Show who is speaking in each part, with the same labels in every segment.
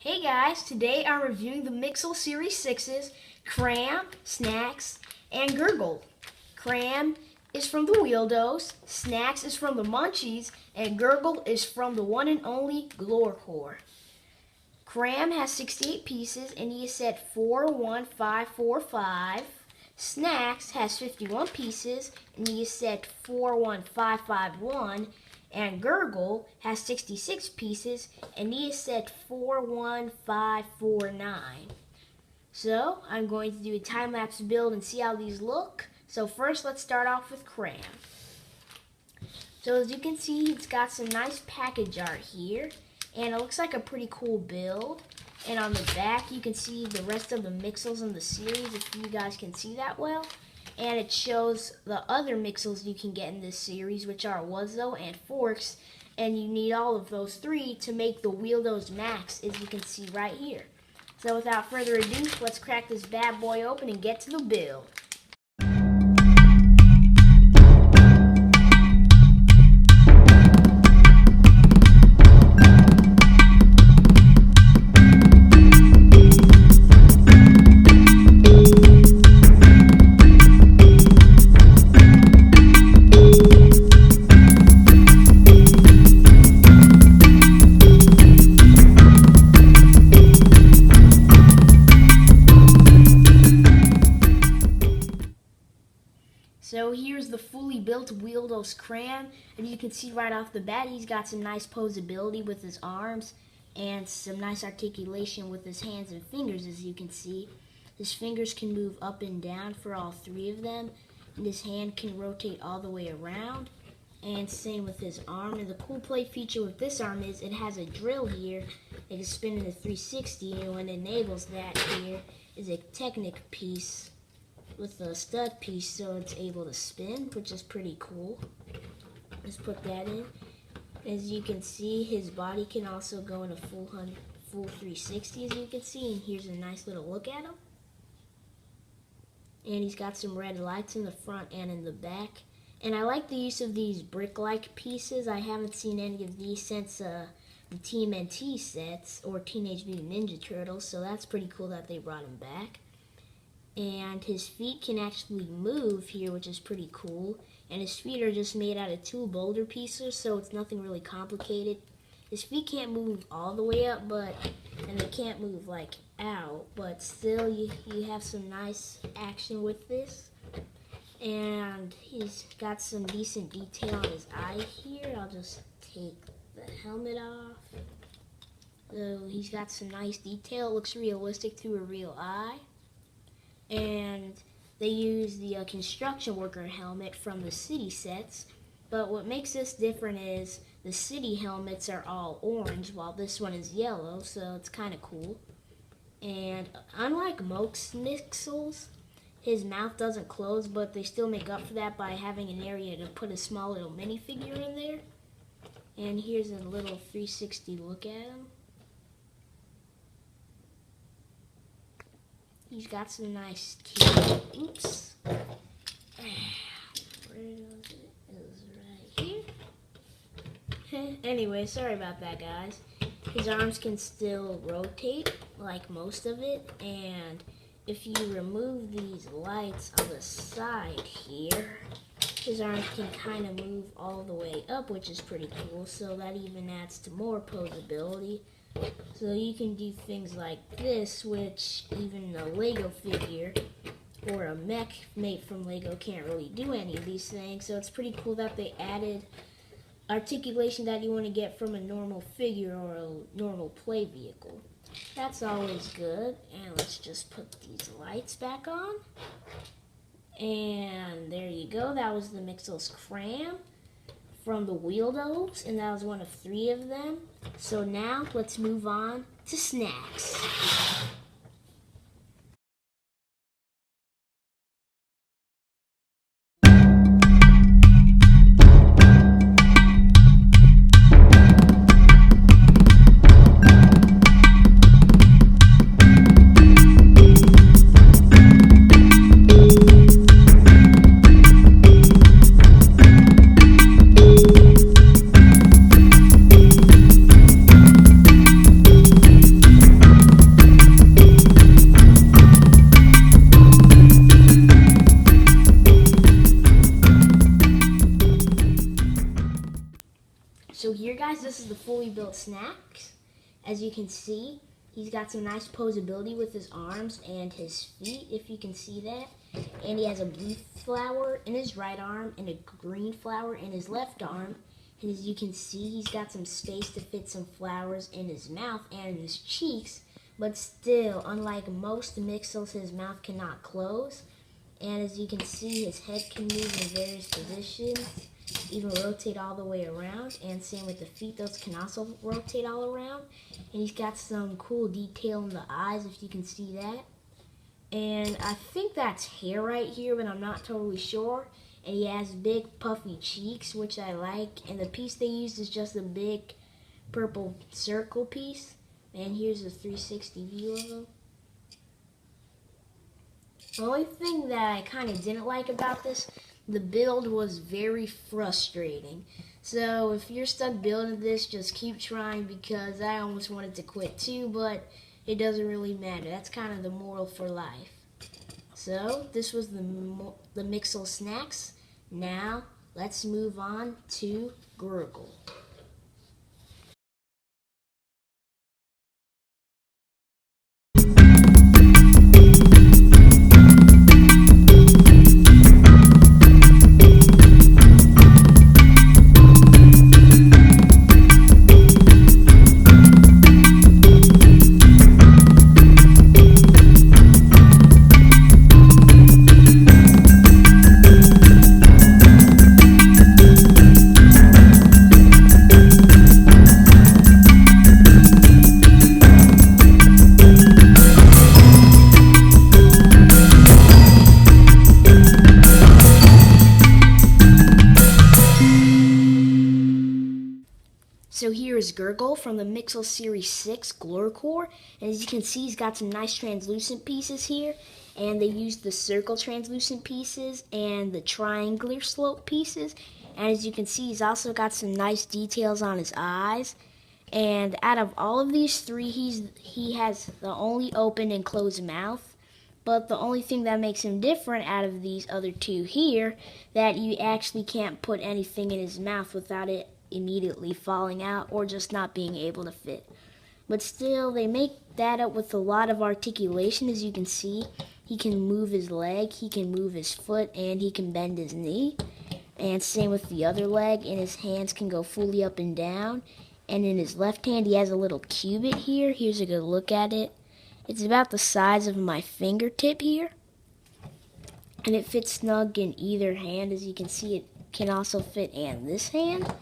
Speaker 1: Hey guys, today I'm reviewing the Mixel Series 6's Kramm, Snax, and Gurggle. Kramm is from the Weldos, Snax is from the Munchos, and Gurggle is from the one and only Glorp. Kramm has 68 pieces and he is set 41545. Snax has 51 pieces and he is set 41551. And Gurggle has 66 pieces and he is set 41549. So I'm going to do a time-lapse build and see how these look. So first let's start off with Kramm. So as you can see, it's got some nice package art here and it looks like a pretty cool build. And on the back you can see the rest of the Mixels in the series, if you guys can see that well. And it shows the other Mixels you can get in this series, which are Weldos and Forks, and you need all of those three to make the Weldos Max, as you can see right here. So without further ado, let's crack this bad boy open and get to the build. So here's the fully built Weldos Kramm, and you can see right off the bat he's got some nice posability with his arms and some nice articulation with his hands and fingers. As you can see, his fingers can move up and down for all three of them, and his hand can rotate all the way around, and same with his arm. And the cool play feature with this arm is it has a drill here that can spin in a 360, and what enables that here is a Technic piece with a stud piece, so it's able to spin, which is pretty cool. Let's put that in. As you can see, his body can also go in a full 360, as you can see, and here's a nice little look at him. And he's got some red lights in the front and in the back. And I like the use of these brick-like pieces. I haven't seen any of these since the TMNT sets or Teenage Mutant Ninja Turtles, so that's pretty cool that they brought him back. And his feet can actually move here, which is pretty cool. And his feet are just made out of two boulder pieces, so it's nothing really complicated. His feet can't move all the way up, and they can't move like out, but still you have some nice action with this. And he's got some decent detail on his eye here. I'll just take the helmet off. So he's got some nice detail. It looks realistic through a real eye. And they use the construction worker helmet from the city sets, but what makes this different is the city helmets are all orange while this one is yellow, so it's kind of cool. And unlike most Mixels, his mouth doesn't close, but they still make up for that by having an area to put a small little minifigure in there. And here's a little 360 look at him. He's got some nice teeth. Oops. Where is it? It was right here. Anyway, sorry about that, guys. His arms can still rotate, like most of it. And if you remove these lights on the side here, his arms can kind of move all the way up, which is pretty cool. So that even adds to more posability. So you can do things like this, which even a Lego figure or a mech made from Lego can't really do any of these things. So it's pretty cool that they added articulation that you want to get from a normal figure or a normal play vehicle. That's always good. And let's just put these lights back on. And there you go. That was the Mixel's Kramm from the Weldos, and that was one of three of them. So now let's move on to Snax. So here, guys, this is the fully built Snax. As you can see, he's got some nice posability with his arms and his feet, if you can see that. And he has a blue flower in his right arm and a green flower in his left arm. And as you can see, he's got some space to fit some flowers in his mouth and in his cheeks. But still, unlike most Mixels, his mouth cannot close. And as you can see, his head can move in various positions, even rotate all the way around. And same with the feet, those can also rotate all around. And he's got some cool detail in the eyes, if you can see that. And I think that's hair right here, but I'm not totally sure. And he has big puffy cheeks, which I like. And the piece they used is just a big purple circle piece. And here's a 360 view of him. The only thing that I kind of didn't like about this, the build was very frustrating. So if you're stuck building this, just keep trying, because I almost wanted to quit too, but it doesn't really matter. That's kind of the moral for life. So this was the Mixel Snax. Now let's move on to Gurggle. So here is Gurggle from the Mixel Series 6 Glorp. And as you can see, he's got some nice translucent pieces here. And they used the circle translucent pieces and the triangular slope pieces. And as you can see, he's also got some nice details on his eyes. And out of all of these three, he has the only open and closed mouth. But the only thing that makes him different out of these other two here, that you actually can't put anything in his mouth without it immediately falling out or just not being able to fit. But still, they make that up with a lot of articulation. As you can see, he can move his leg, he can move his foot, and he can bend his knee. And same with the other leg, and his hands can go fully up and down. And in his left hand, he has a little cubit here. Here's a good look at it. It's about the size of my fingertip here. And it fits snug in either hand. As you can see, it can also fit in this hand.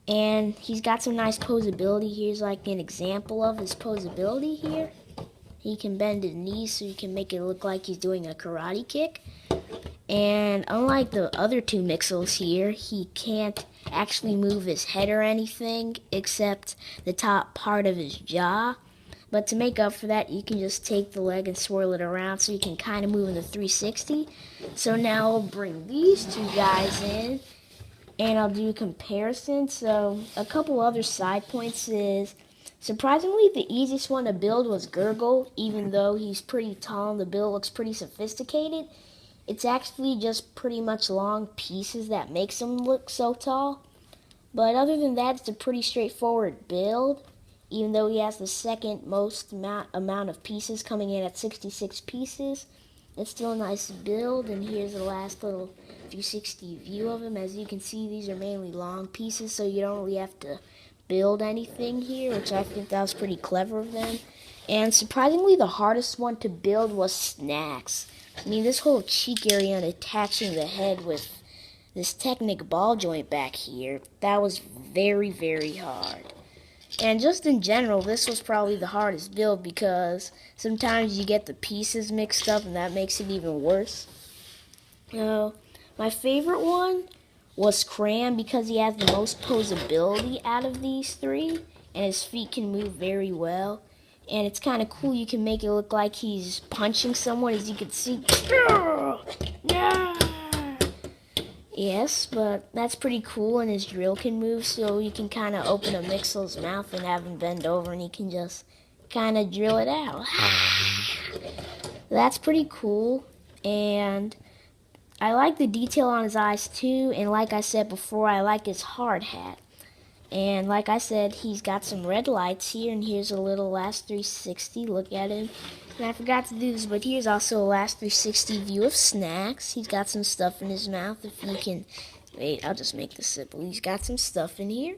Speaker 1: And he's got some nice posability. Here's like an example of his posability here. He can bend his knees so you can make it look like he's doing a karate kick. And unlike the other two Mixels here, he can't actually move his head or anything except the top part of his jaw. But to make up for that, you can just take the leg and swirl it around so you can kind of move in the 360. So now I'll bring these two guys in and I'll do a comparison. So a couple other side points is, surprisingly, the easiest one to build was Gurggle. Even though he's pretty tall and the build looks pretty sophisticated, it's actually just pretty much long pieces that makes him look so tall. But other than that, it's a pretty straightforward build. Even though he has the second most amount of pieces, coming in at 66 pieces, it's still a nice build. And here's the last little 360 view of him. As you can see, these are mainly long pieces, so you don't really have to build anything here, which I think that was pretty clever of them. And surprisingly, the hardest one to build was Snax. I mean, this whole cheek area and attaching the head with this Technic ball joint back here, that was very, very hard. And just in general, this was probably the hardest build because sometimes you get the pieces mixed up and that makes it even worse. My favorite one was Kramm because he has the most posability out of these three, and his feet can move very well. And it's kind of cool, you can make it look like he's punching someone, as you can see. Yes, but that's pretty cool, and his drill can move, so you can kind of open a Mixel's mouth and have him bend over, and he can just kind of drill it out. That's pretty cool, and I like the detail on his eyes too, and like I said before, I like his hard hat. And like I said, he's got some red lights here, and here's a little last 360 look at him. And I forgot to do this, but here's also a last 360 view of Snax. He's got some stuff in his mouth. If you can, wait, I'll just make this simple. He's got some stuff in here.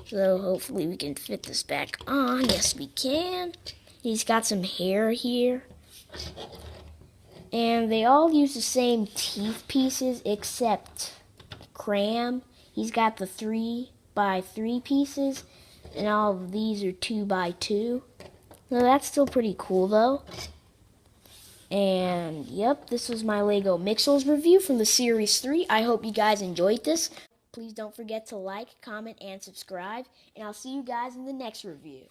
Speaker 1: So hopefully we can fit this back on. Yes, we can. He's got some hair here. And they all use the same teeth pieces except Kramm. He's got the 3x3 pieces, and all of these are 2x2. So that's still pretty cool though. And yep, this was my Lego Mixels review from the Series 3. I hope you guys enjoyed this. Please don't forget to like, comment, and subscribe, and I'll see you guys in the next review.